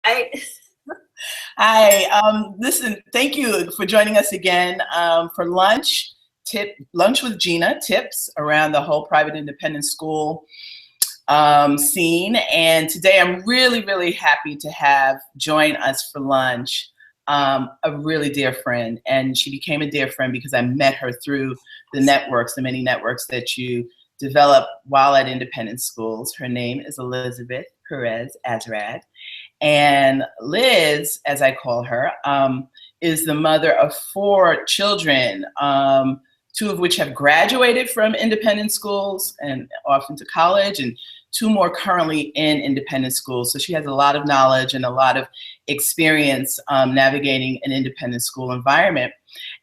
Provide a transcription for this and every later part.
I Hi, listen, thank you for joining us again for lunch with Gina, tips around the whole private independent school scene. And today I'm really happy to have join us for lunch a really dear friend. And she became a dear friend because I met her through the many networks that you develop while at independent schools. Her name is Elizabeth Perez Azrad. And Liz, as I call her, is the mother of 4 children, 2 of which have graduated from independent schools and off into college, and 2 more currently in independent schools. So she has a lot of knowledge and a lot of experience navigating an independent school environment.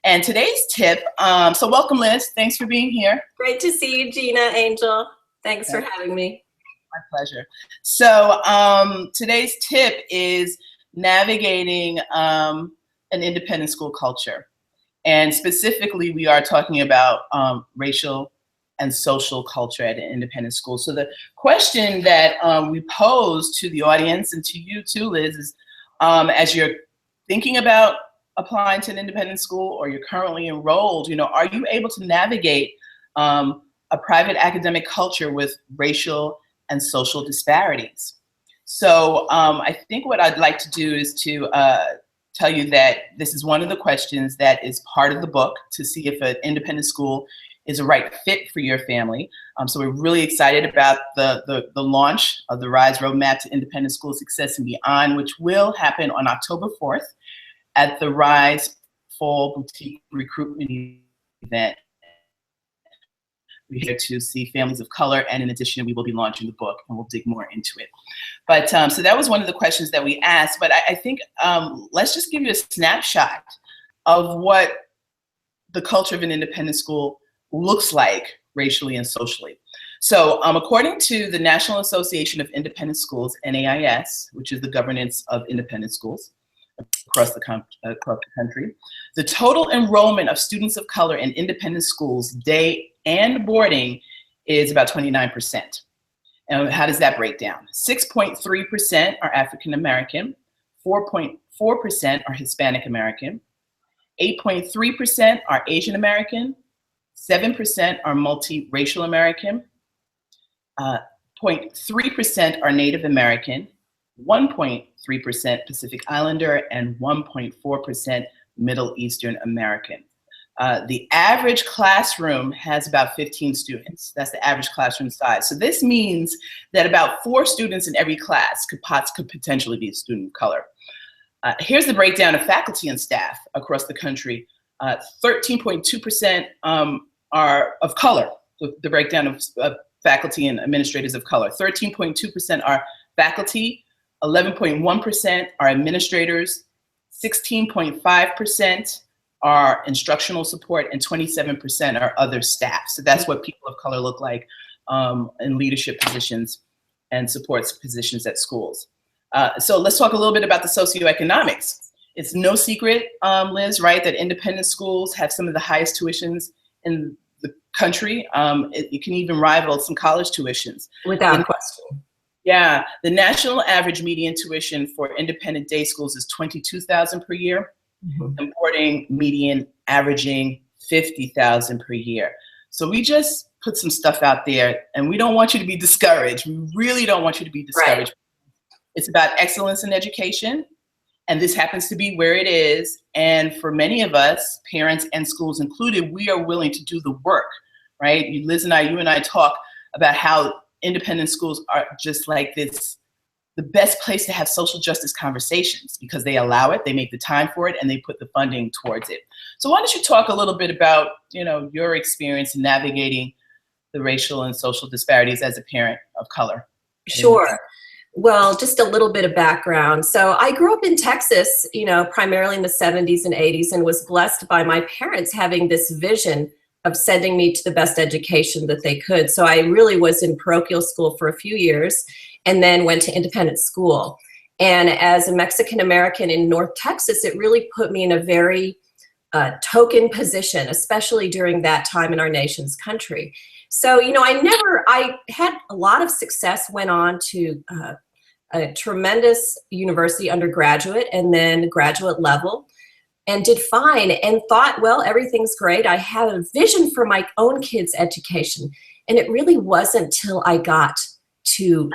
And today's tip, so welcome Liz, thanks for being here. Great to see you, Gina, Angel. Thanks for having me. My pleasure. So today's tip is navigating an independent school culture. And specifically, we are talking about racial and social culture at an independent school. So the question that we pose to the audience and to you too, Liz, is as you're thinking about applying to an independent school or you're currently enrolled, are you able to navigate a private academic culture with racial and social disparities? So I think what I'd like to do is to tell you that this is one of the questions that is part of the book to see if an independent school is a right fit for your family. So we're really excited about the launch of the RISE Roadmap to Independent School Success and Beyond, which will happen on October 4th at the RISE Fall Boutique Recruitment event. We're here to see families of color, and in addition, we will be launching the book, and we'll dig more into it. But so that was one of the questions that we asked, but I think let's just give you a snapshot of what the culture of an independent school looks like racially and socially. So according to the National Association of Independent Schools, NAIS, which is the governance of independent schools across the country, the total enrollment of students of color in independent schools, day and boarding, is about 29%. And how does that break down? 6.3% are African American, 4.4% are Hispanic American, 8.3% are Asian American, 7% are multiracial American, 0.3% are Native American, 1.3% Pacific Islander, and 1.4% Middle Eastern American. The average classroom has about 15 students. That's the average classroom size. So this means that about 4 students in every class could potentially be a student of color. Here's the breakdown of faculty and staff across the country. 13.2% are of color, the breakdown of faculty and administrators of color. 13.2% are faculty, 11.1% are administrators, 16.5% are instructional support, and 27% are other staff. So that's what people of color look like in leadership positions and supports positions at schools. So let's talk a little bit about the socioeconomics. It's no secret, Liz, right, that independent schools have some of the highest tuitions in the country. It can even rival some college tuitions. Without question. Yeah, the national average median tuition for independent day schools is $22,000 per year. And boarding median averaging $50,000 per year. So we just put some stuff out there, and we don't want you to be discouraged. We really don't want you to be discouraged. Right. It's about excellence in education, and this happens to be where it is. And for many of us, parents and schools included, we are willing to do the work, right? Liz and you and I talk about how independent schools are just like this, the best place to have social justice conversations because they allow it, they make the time for it, and they put the funding towards it. So why don't you talk a little bit about, your experience in navigating the racial and social disparities as a parent of color? Sure. Well, just a little bit of background. So I grew up in Texas, primarily in the 70s and 80s, and was blessed by my parents having this vision of sending me to the best education that they could. So I really was in parochial school for a few years, and then went to independent school. And as a Mexican American in North Texas, it really put me in a very token position, especially during that time in our nation's country. So, I had a lot of success, went on to a tremendous university undergraduate and then graduate level, and did fine and thought, well, everything's great. I have a vision for my own kids' education. And it really wasn't till I got to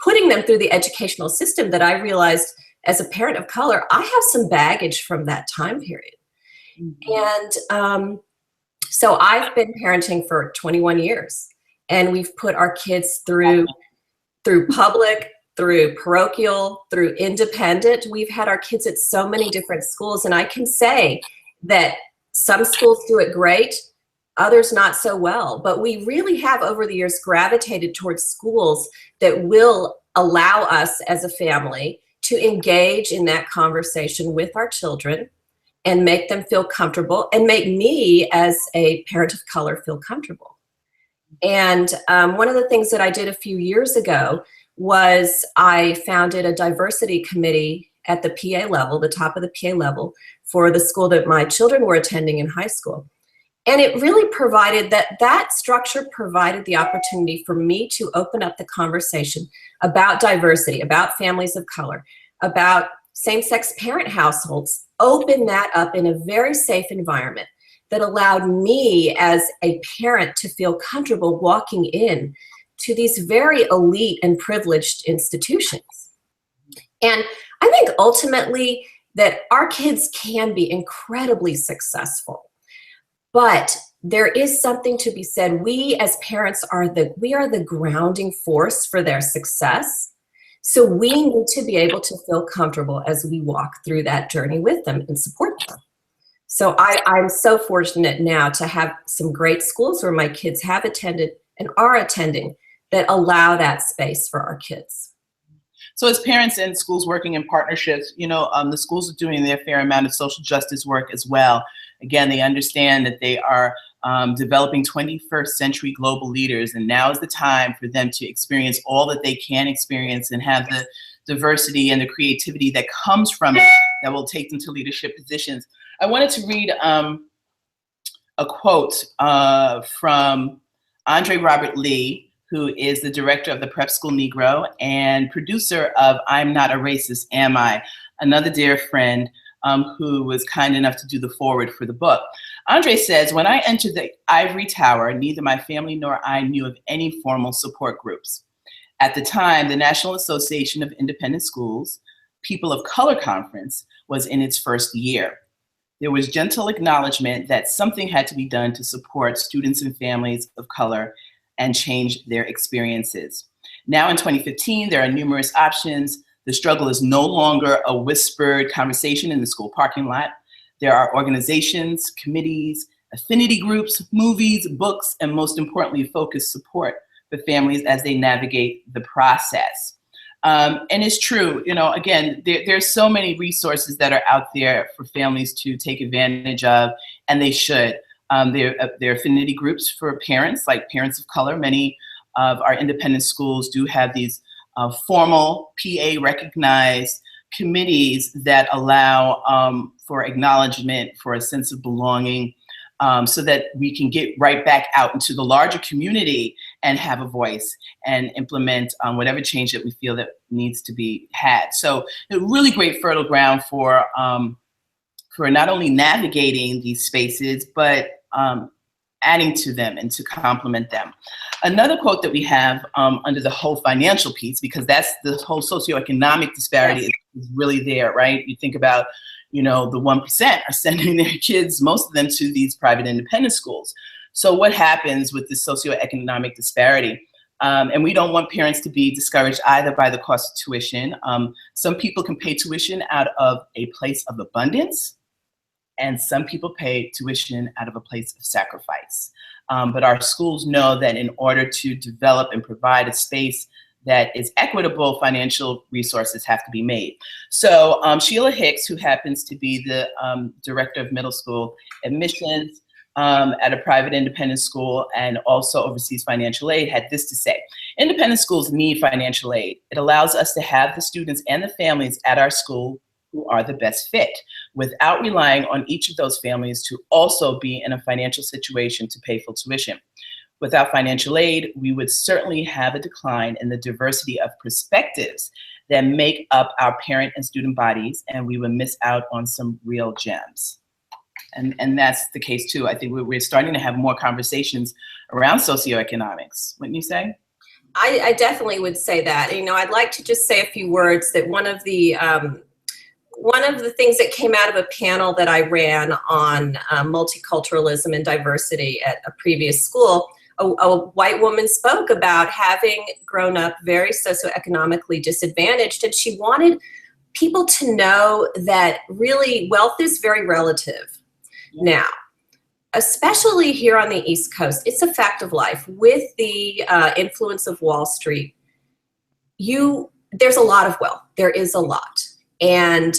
putting them through the educational system that I realized, as a parent of color, I have some baggage from that time period. And so I've been parenting for 21 years, and we've put our kids through public, through parochial, through independent. We've had our kids at so many different schools, and I can say that some schools do it great, others not so well. But we really have, over the years, gravitated towards schools that will allow us as a family to engage in that conversation with our children and make them feel comfortable, and make me as a parent of color feel comfortable. And one of the things that I did a few years ago was I founded a diversity committee at the PA level, the top of the PA level, for the school that my children were attending in high school. And it really provided that structure provided the opportunity for me to open up the conversation about diversity, about families of color, about same-sex parent households, open that up in a very safe environment that allowed me as a parent to feel comfortable walking in to these very elite and privileged institutions. And I think ultimately that our kids can be incredibly successful, but there is something to be said. We as parents are the grounding force for their success. So we need to be able to feel comfortable as we walk through that journey with them and support them. So I'm so fortunate now to have some great schools where my kids have attended and are attending that allow that space for our kids. So as parents and schools working in partnerships, the schools are doing their fair amount of social justice work as well. Again, they understand that they are developing 21st century global leaders, and now is the time for them to experience all that they can experience and have the diversity and the creativity that comes from it that will take them to leadership positions. I wanted to read a quote from Andre Robert Lee, who is the director of the Prep School Negro and producer of I'm Not a Racist, Am I? Another dear friend who was kind enough to do the foreword for the book. Andre says, when I entered the ivory tower, neither my family nor I knew of any formal support groups. At the time, the National Association of Independent Schools, People of Color Conference, was in its first year. There was gentle acknowledgement that something had to be done to support students and families of color and change their experiences. Now in 2015, there are numerous options. The struggle is no longer a whispered conversation in the school parking lot. There are organizations, committees, affinity groups, movies, books, and most importantly, focused support for families as they navigate the process. And it's true, again, there's so many resources that are out there for families to take advantage of, and they should. There are affinity groups for parents, like parents of color. Many of our independent schools do have these formal PA recognized committees that allow for acknowledgement, for a sense of belonging, so that we can get right back out into the larger community and have a voice and implement whatever change that we feel that needs to be had. So a really great fertile ground for not only navigating these spaces, but adding to them and to complement them. Another quote that we have under the whole financial piece, because that's the whole socioeconomic disparity is really there, right? You think about, the 1% are sending their kids, most of them, to these private independent schools. So what happens with this socioeconomic disparity? And we don't want parents to be discouraged either by the cost of tuition. Some people can pay tuition out of a place of abundance, and some people pay tuition out of a place of sacrifice. But our schools know that in order to develop and provide a space that is equitable, financial resources have to be made. So Sheila Hicks, who happens to be the director of middle school admissions at a private independent school and also oversees financial aid, had this to say: independent schools need financial aid. It allows us to have the students and the families at our school who are the best fit, without relying on each of those families to also be in a financial situation to pay full tuition. Without financial aid, we would certainly have a decline in the diversity of perspectives that make up our parent and student bodies, and we would miss out on some real gems. And that's the case too. I think we're starting to have more conversations around socioeconomics, wouldn't you say? I definitely would say that. You know, I'd like to just say a few words that one of the things that came out of a panel that I ran on multiculturalism and diversity at a previous school, a white woman spoke about having grown up very socioeconomically disadvantaged, and she wanted people to know that really wealth is very relative. Now, especially here on the East Coast, it's a fact of life. With the influence of Wall Street, there's a lot of wealth. There is a lot. And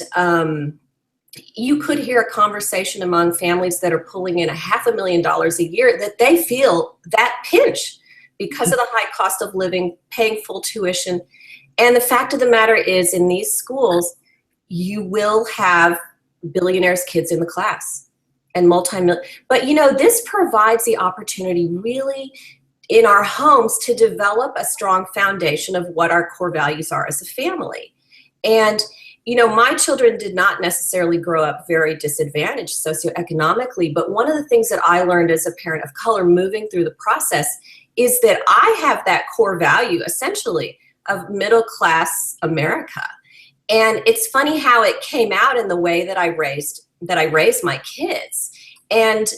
you could hear a conversation among families that are pulling in $500,000 a year that they feel that pinch because of the high cost of living, paying full tuition. And the fact of the matter is, in these schools, you will have billionaires' kids in the class. And multi-million, but you know, this provides the opportunity really in our homes to develop a strong foundation of what our core values are as a family. And you know, my children did not necessarily grow up very disadvantaged socioeconomically, but one of the things that I learned as a parent of color moving through the process is that I have that core value essentially of middle class America. And it's funny how it came out in the way that I raised my kids. And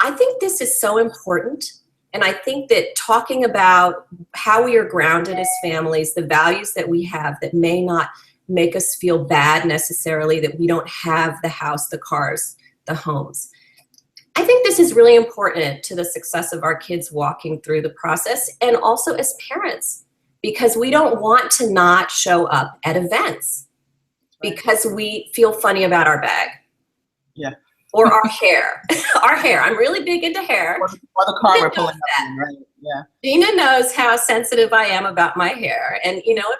I think this is so important. And I think that talking about how we are grounded as families, the values that we have that may not make us feel bad necessarily, that we don't have the house, the cars, the homes. I think this is really important to the success of our kids walking through the process, and also as parents, because we don't want to not show up at events because we feel funny about our bag. Yeah. Or our hair. Our hair. I'm really big into hair. Or the car we're pulling up in, right? Yeah. Gina knows how sensitive I am about my hair. And you know,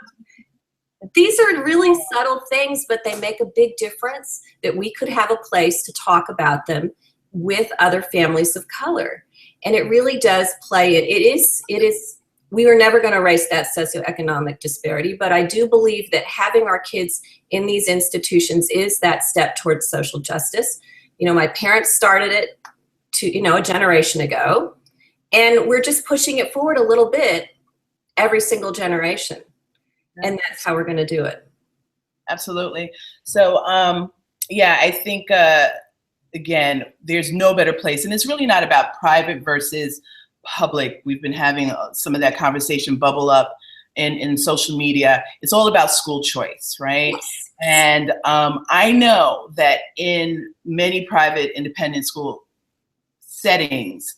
these are really subtle things, but they make a big difference, that we could have a place to talk about them with other families of color. And it really does play it. It is, we were never going to erase that socioeconomic disparity, but I do believe that having our kids in these institutions is that step towards social justice. You know, my parents started it a generation ago, and we're just pushing it forward a little bit every single generation. And that's how we're going to do it. Absolutely. So, yeah, I think, again, there's no better place. And it's really not about private versus public. We've been having some of that conversation bubble up in social media. It's all about school choice, right? Yes. And I know that in many private independent school settings,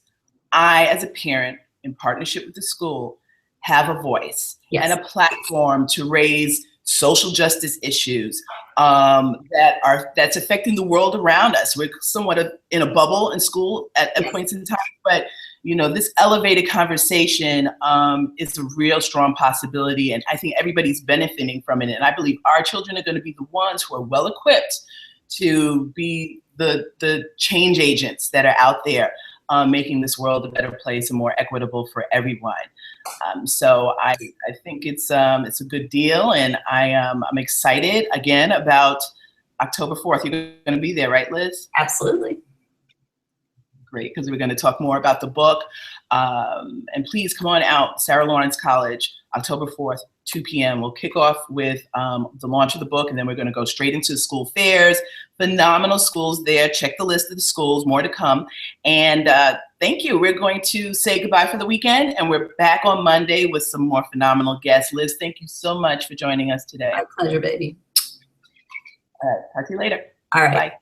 I, as a parent, in partnership with the school, have a voice and a platform to raise social justice issues that's affecting the world around us. We're somewhat in a bubble in school at points in time, but you know, this elevated conversation is a real strong possibility, and I think everybody's benefiting from it. And I believe our children are going to be the ones who are well equipped to be the change agents that are out there, making this world a better place and more equitable for everyone. So I think it's a good deal, and I'm excited again about October 4th. You're going to be there, right, Liz? Absolutely. Great, because we're going to talk more about the book. And please come on out, Sarah Lawrence College, October 4th, 2 p.m. We'll kick off with the launch of the book, and then we're going to go straight into school fairs. Phenomenal schools there. Check the list of the schools, more to come. And thank you. We're going to say goodbye for the weekend, and we're back on Monday with some more phenomenal guests. Liz, thank you so much for joining us today. My pleasure, baby. All right, talk to you later. All right. Bye.